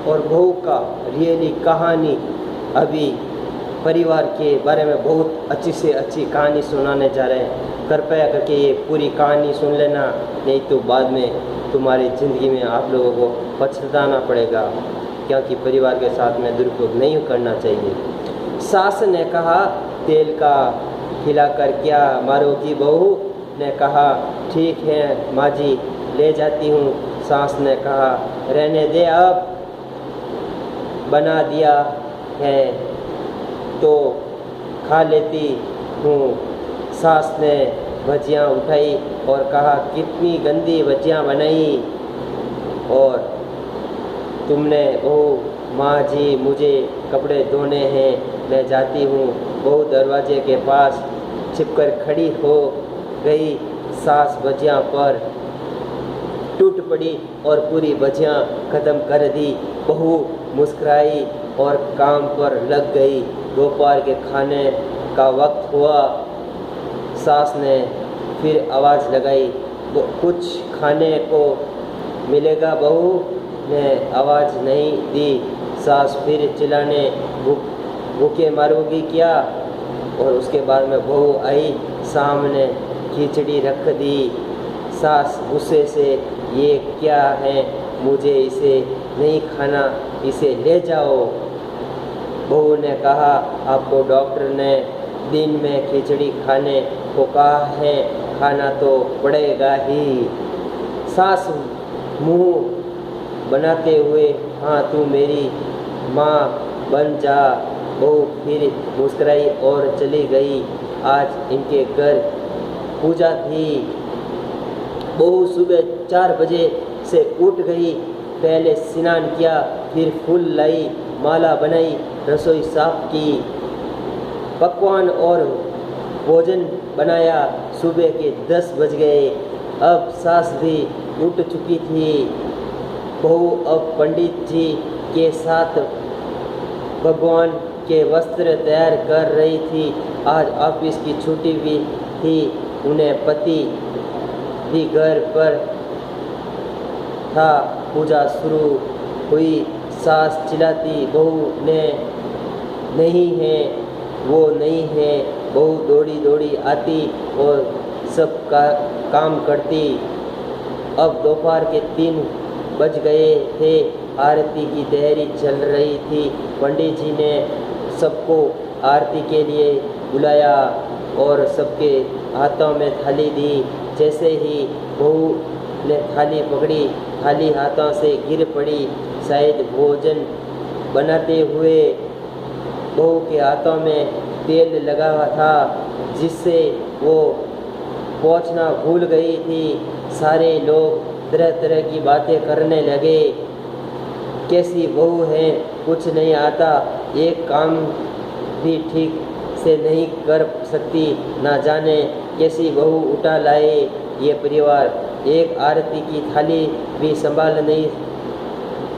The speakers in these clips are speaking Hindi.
और बहू का रियली कहानी अभी परिवार के बारे में बहुत अच्छी से अच्छी कहानी सुनाने जा रहे हैं। कृपया करके ये पूरी कहानी सुन लेना, नहीं तो बाद में तुम्हारी ज़िंदगी में आप लोगों को पछताना पड़ेगा, क्योंकि परिवार के साथ में दुरुपयोग नहीं करना चाहिए। सास ने कहा, तेल का खिलाकर क्या मारोगी? बहू ने कहा, ठीक है माँ जी, ले जाती हूँ। सास ने कहा, रहने दे, अब बना दिया है तो खा लेती हूँ। सास ने भजियाँ उठाई और कहा, कितनी गंदी भजियाँ बनाई और तुमने? बहू, माँ जी मुझे कपड़े धोने हैं, मैं जाती हूँ। बहू दरवाजे के पास छिपकर खड़ी हो गई। सास भजियाँ पर टूट पड़ी और पूरी भजियाँ ख़त्म कर दी। बहू मुस्कुराई और काम पर लग गई। दोपहर के खाने का वक्त हुआ। सास ने फिर आवाज़ लगाई, कुछ खाने को मिलेगा? बहू ने आवाज़ नहीं दी। सास फिर चिल्लाने, भूखे मारोगी क्या? और उसके बाद में बहू आई, सामने खिचड़ी रख दी। सास गुस्से से, ये क्या है? मुझे इसे नहीं खाना, इसे ले जाओ। बहू ने कहा, आपको डॉक्टर ने दिन में खिचड़ी खाने को कहा है, खाना तो पड़ेगा ही। सास मुंह बनाते हुए, हाँ तू मेरी माँ बन जा। बहू फिर मुस्कुराई और चली गई। आज इनके घर पूजा थी। बहू सुबह 4 बजे से उठ गई। पहले स्नान किया, फिर फूल लाई, माला बनाई, रसोई साफ की, पकवान और भोजन बनाया। सुबह के 10 बज गए। अब सास भी उठ चुकी थी। बहू अब पंडित जी के साथ भगवान के वस्त्र तैयार कर रही थी। आज ऑफिस की छुट्टी भी थी। उन्हें पति भी घर पर था। पूजा शुरू हुई। सास चिल्लाती, बहू ने नहीं है, वो नहीं है। बहू दौड़ी दौड़ी आती और सब का काम करती। अब दोपहर के 3 बज गए थे। आरती की तैयारी चल रही थी। पंडित जी ने सबको आरती के लिए बुलाया और सबके हाथों में थाली दी। जैसे ही बहू ने थाली पकड़ी, थाली हाथों से गिर पड़ी। शायद भोजन बनाते हुए बहू के हाथों में तेल लगा हुआ था, जिससे वो पहुंचना भूल गई थी। सारे लोग तरह तरह की बातें करने लगे। कैसी बहू है, कुछ नहीं आता, एक काम भी ठीक से नहीं कर सकती, ना जाने कैसी बहू उठा लाए ये परिवार। एक आरती की थाली भी संभाल नहीं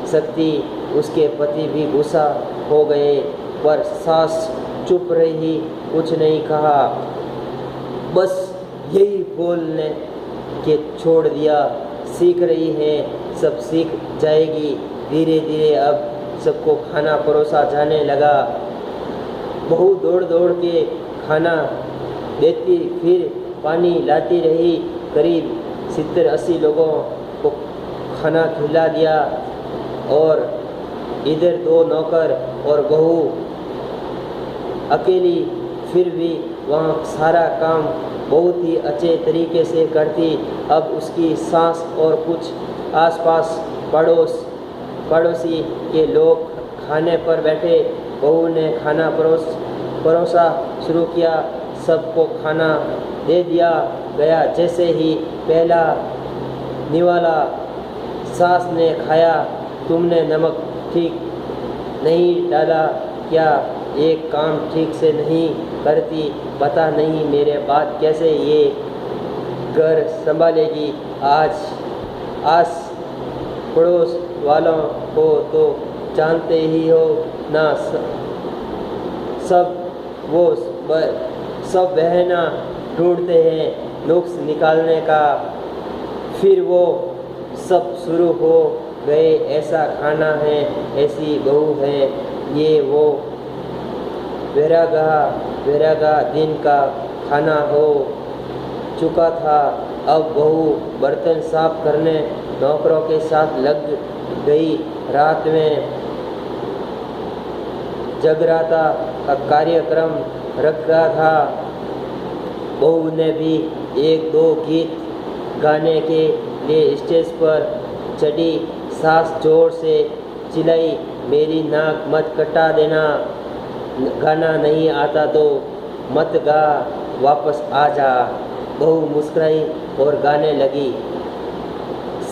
सकती। उसके पति भी गुस्सा हो गए, पर सास चुप रही, कुछ नहीं कहा, बस यही बोलने के छोड़ दिया। सीख रही है, सब सीख जाएगी। धीरे धीरे अब सबको खाना परोसा जाने लगा। बहू दौड़ दौड़ के खाना देती, फिर पानी लाती रही। करीब 70-80 लोगों को खाना खिला दिया और इधर 2 नौकर और बहू अकेली, फिर भी वहाँ सारा काम बहुत ही अच्छे तरीके से करती। अब उसकी सास और कुछ आसपास पड़ोसी के लोग खाने पर बैठे। बहू ने खाना परोसा शुरू किया। सबको खाना दे दिया गया। जैसे ही पहला निवाला सास ने खाया, तुमने नमक ठीक नहीं डाला क्या? एक काम ठीक से नहीं करती, पता नहीं मेरे बाद कैसे ये घर संभालेगी। आज पड़ोस वालों को तो जानते ही हो ना, सब बहाना ढूंढते हैं नुक्स निकालने का। फिर वो सब शुरू हो गए, ऐसा खाना है, ऐसी बहू है, ये वो वैरागा दिन का खाना हो चुका था। अब बहू बर्तन साफ करने नौकरों के साथ लग गई। रात में जगराता का कार्यक्रम रखा था। बहू ने भी एक दो गीत गाने के लिए स्टेज पर चढ़ी। सास जोर से चिल्लाई, मेरी नाक मत कटा देना, गाना नहीं आता तो मत गा, वापस आ जा। बहू मुस्कुराई और गाने लगी।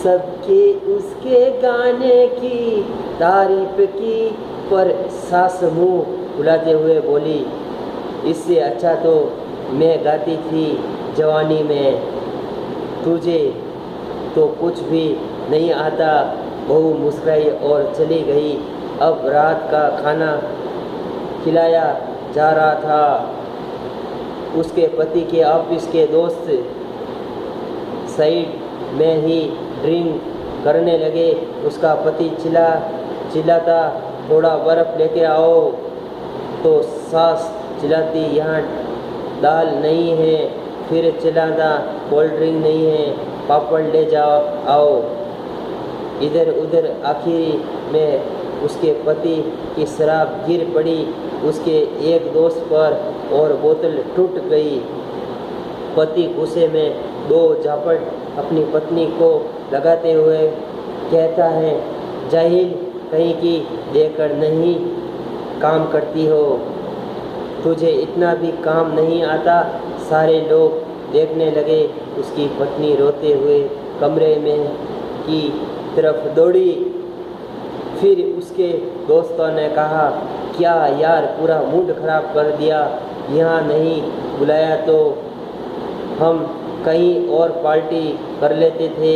सबके उसके गाने की तारीफ की, पर सास मुँह फुलाते हुए बोली, इससे अच्छा तो मैं गाती थी जवानी में, तुझे तो कुछ भी नहीं आता। बहू मुस्कुराई और चली गई। अब रात का खाना खिलाया जा रहा था। उसके पति के ऑफिस के दोस्त साइड में ही ड्रिंक करने लगे। उसका पति चिल्लाता, थोड़ा बर्फ लेके आओ, तो सास चिल्लाती, यहाँ दाल नहीं है, फिर चिल्लाता, कोल्ड ड्रिंक नहीं है, पापड़ ले जाओ आओ। इधर उधर आखिरी में उसके पति की शराब गिर पड़ी उसके एक दोस्त पर और बोतल टूट गई। पति गुस्से में दो झापट अपनी पत्नी को लगाते हुए कहता है, जाहिल कहीं की देकर नहीं काम करती हो, तुझे इतना भी काम नहीं आता। सारे लोग देखने लगे। उसकी पत्नी रोते हुए कमरे में की तरफ दौड़ी। फिर उसके दोस्तों ने कहा, क्या यार, पूरा मूड खराब कर दिया, यहाँ नहीं बुलाया तो हम कहीं और पार्टी कर लेते थे।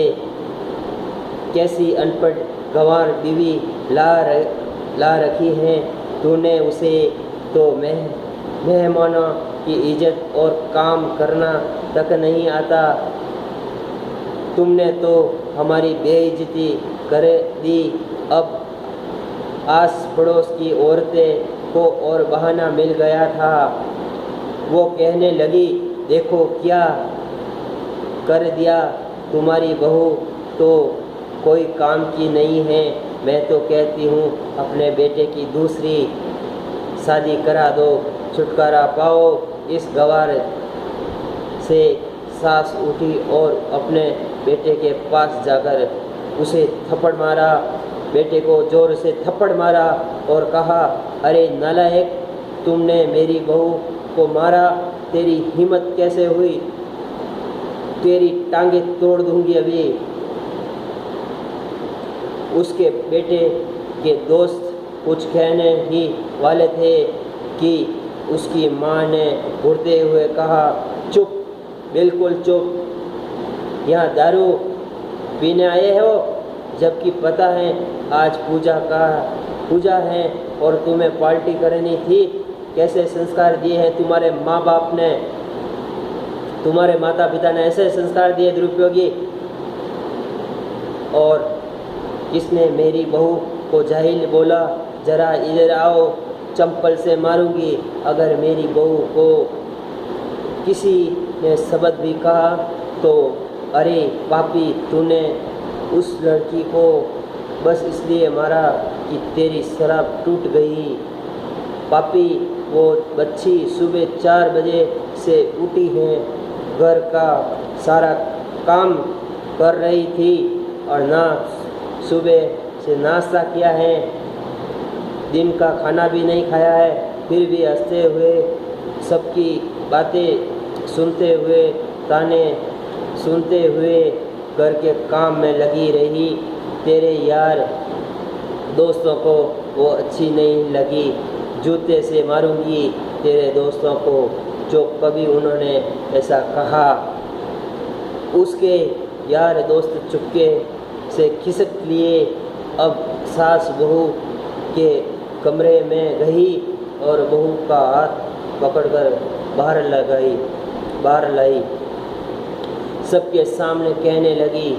कैसी अनपढ़ गंवार बीवी ला रखी है तूने उसे, तो मेहमानों की इज्जत और काम करना तक नहीं आता। तुमने तो हमारी बेइज्जती कर दी। अब आस पड़ोस की औरतें को और बहाना मिल गया था। वो कहने लगी, देखो क्या कर दिया, तुम्हारी बहू तो कोई काम की नहीं है। मैं तो कहती हूँ अपने बेटे की दूसरी शादी करा दो, छुटकारा पाओ इस गंवार से। सास उठी और अपने बेटे के पास जाकर उसे थप्पड़ मारा। बेटे को जोर से थप्पड़ मारा और कहा, अरे नालायक, तुमने मेरी बहू को मारा, तेरी हिम्मत कैसे हुई, तेरी टांगे तोड़ दूंगी अभी। उसके बेटे के दोस्त कुछ कहने ही वाले थे कि उसकी माँ ने घूरते हुए कहा, चुप, बिल्कुल चुप, यहाँ दारू पीने आए हो, जबकि पता है आज पूजा है और तुम्हें पार्टी करनी थी। कैसे संस्कार दिए हैं तुम्हारे माँ बाप ने, तुम्हारे माता पिता ने ऐसे संस्कार दिए दुरुपयोगी। और किसने मेरी बहू को जाहिल बोला, जरा इधर आओ, चंपल से मारूंगी। अगर मेरी बहू को किसी ने शब्द भी कहा तो, अरे पापी, तूने उस लड़की को बस इसलिए मारा कि तेरी शराब टूट गई। पापी, वो बच्ची सुबह 4 बजे से उठी है, घर का सारा काम कर रही थी और ना सुबह से नाश्ता किया है, दिन का खाना भी नहीं खाया है, फिर भी हंसते हुए सबकी बातें सुनते हुए, ताने सुनते हुए घर के काम में लगी रही। तेरे यार दोस्तों को वो अच्छी नहीं लगी, जूते से मारूंगी तेरे दोस्तों को जो कभी उन्होंने ऐसा कहा। उसके यार दोस्त चुपके से खिसक लिए। अब सास बहू के कमरे में गई और बहू का हाथ पकड़कर बाहर लाई। सबके सामने कहने लगी,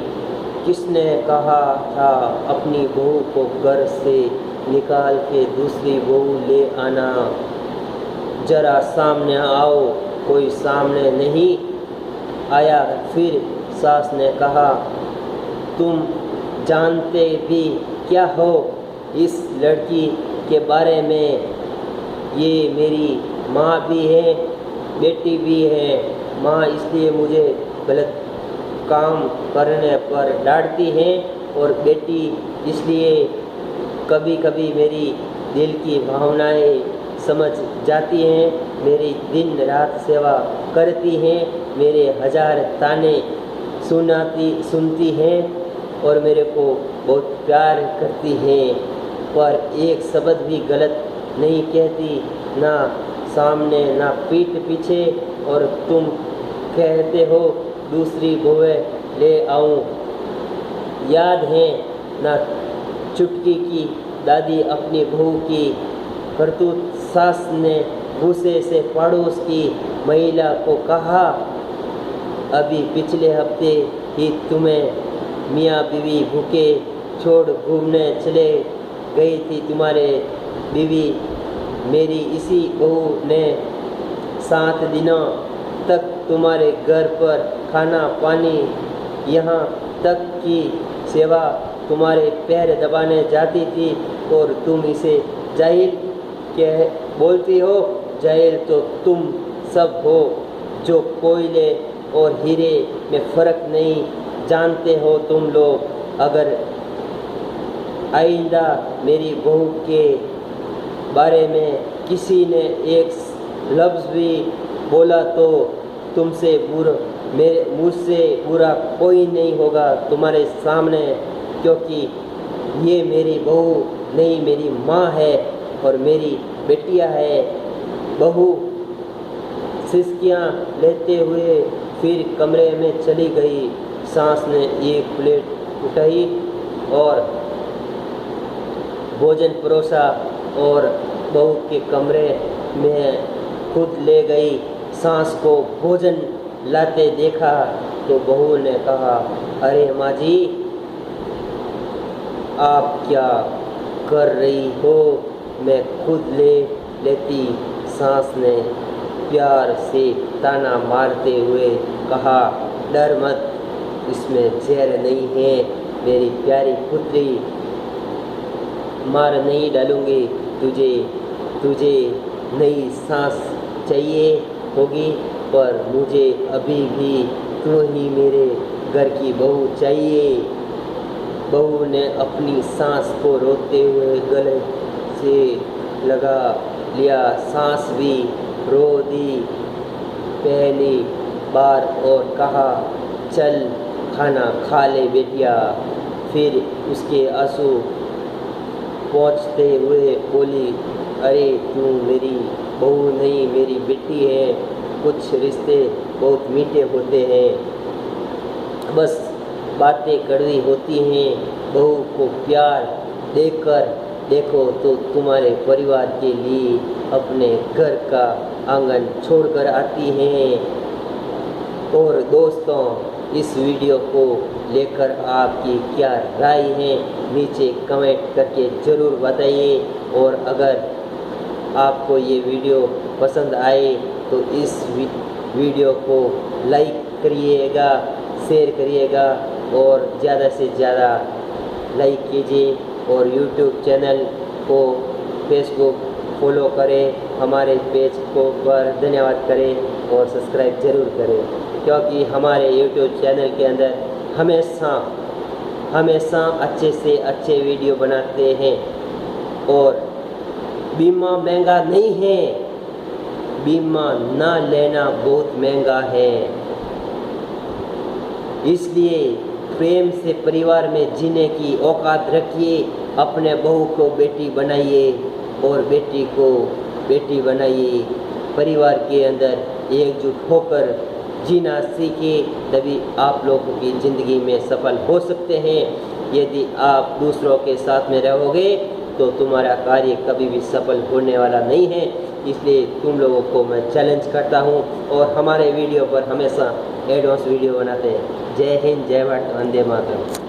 किसने कहा था अपनी बहू को घर से निकाल के दूसरी बहू ले आना? जरा सामने आओ। कोई सामने नहीं आया। फिर सास ने कहा, तुम जानते भी क्या हो इस लड़की के बारे में? ये मेरी माँ भी है, बेटी भी है। माँ इसलिए मुझे गलत काम करने पर डांटती है और बेटी इसलिए कभी कभी मेरी दिल की भावनाएं समझ जाती हैं। मेरी दिन रात सेवा करती हैं, मेरे हजार ताने सुनती हैं और मेरे को बहुत प्यार करती हैं, पर एक शब्द भी गलत नहीं कहती, ना सामने ना पीठ पीछे। और तुम कहते हो दूसरी बहुएं ले आऊं। याद है ना चुटकी की दादी अपनी बहू की करतूत? सास ने गुस्से से पड़ोस की महिला को कहा, अभी पिछले हफ्ते ही तुम्हें मियाँ बीवी भूखे छोड़ घूमने चले गई थी। तुम्हारे बीवी मेरी इसी बहू ने 7 दिनों तक तुम्हारे घर पर खाना पानी यहाँ तक की सेवा तुम्हारे पैर दबाने जाती थी और तुम इसे जाहिल कह बोलती हो। जाहिल तो तुम सब हो जो कोयले और हीरे में फ़र्क नहीं जानते हो तुम लोग। अगर आइंदा मेरी बहू के बारे में किसी ने एक लफ्ज़ भी बोला तो तुमसे मुझसे बुरा कोई नहीं होगा तुम्हारे सामने, क्योंकि ये मेरी बहू नहीं मेरी माँ है और मेरी बेटियाँ है। बहू सिसकियाँ लेते हुए फिर कमरे में चली गई। सास ने एक प्लेट उठाई और भोजन परोसा और बहू के कमरे में खुद ले गई। सास को भोजन लाते देखा तो बहू ने कहा, अरे माँ जी, आप क्या कर रही हो? मैं खुद ले लेती। सास ने प्यार से ताना मारते हुए कहा, डर मत, इसमें जहर नहीं है मेरी प्यारी पुत्री, मार नहीं डालूंगी तुझे नई सांस चाहिए होगी, पर मुझे अभी भी तू ही मेरे घर की बहू चाहिए। बहू ने अपनी सांस को रोते हुए गले से लगा लिया। सांस भी रो दी पहली बार और कहा, चल खाना खा ले बेटिया। फिर उसके आंसू पहुँचते हुए बोली, अरे तू मेरी बहू नहीं मेरी बेटी है। कुछ रिश्ते बहुत मीठे होते हैं, बस बातें कड़वी होती हैं। बहू को प्यार देकर देखो तो तुम्हारे परिवार के लिए अपने घर का आंगन छोड़कर आती हैं। और दोस्तों, इस वीडियो को लेकर आपकी क्या राय है नीचे कमेंट करके ज़रूर बताइए। और अगर आपको ये वीडियो पसंद आए तो इस वीडियो को लाइक करिएगा, शेयर करिएगा और ज़्यादा से ज़्यादा लाइक कीजिए। और यूट्यूब चैनल को फेसबुक फॉलो करें, हमारे पेज को पर धन्यवाद करें और सब्सक्राइब ज़रूर करें, क्योंकि हमारे यूट्यूब चैनल के अंदर हमेशा अच्छे से अच्छे वीडियो बनाते हैं। और बीमा महंगा नहीं है, बीमा ना लेना बहुत महंगा है। इसलिए प्रेम से परिवार में जीने की औकात रखिए। अपने बहू को बेटी बनाइए और बेटी को बेटी बनाइए। परिवार के अंदर एकजुट होकर जीना सीखिए, तभी आप लोगों की ज़िंदगी में सफल हो सकते हैं। यदि आप दूसरों के साथ में रहोगे तो तुम्हारा कार्य कभी भी सफल होने वाला नहीं है। इसलिए तुम लोगों को मैं चैलेंज करता हूँ और हमारे वीडियो पर हमेशा एडवांस वीडियो बनाते हैं। जय हिंद, जय भारत, वंदे मातरम।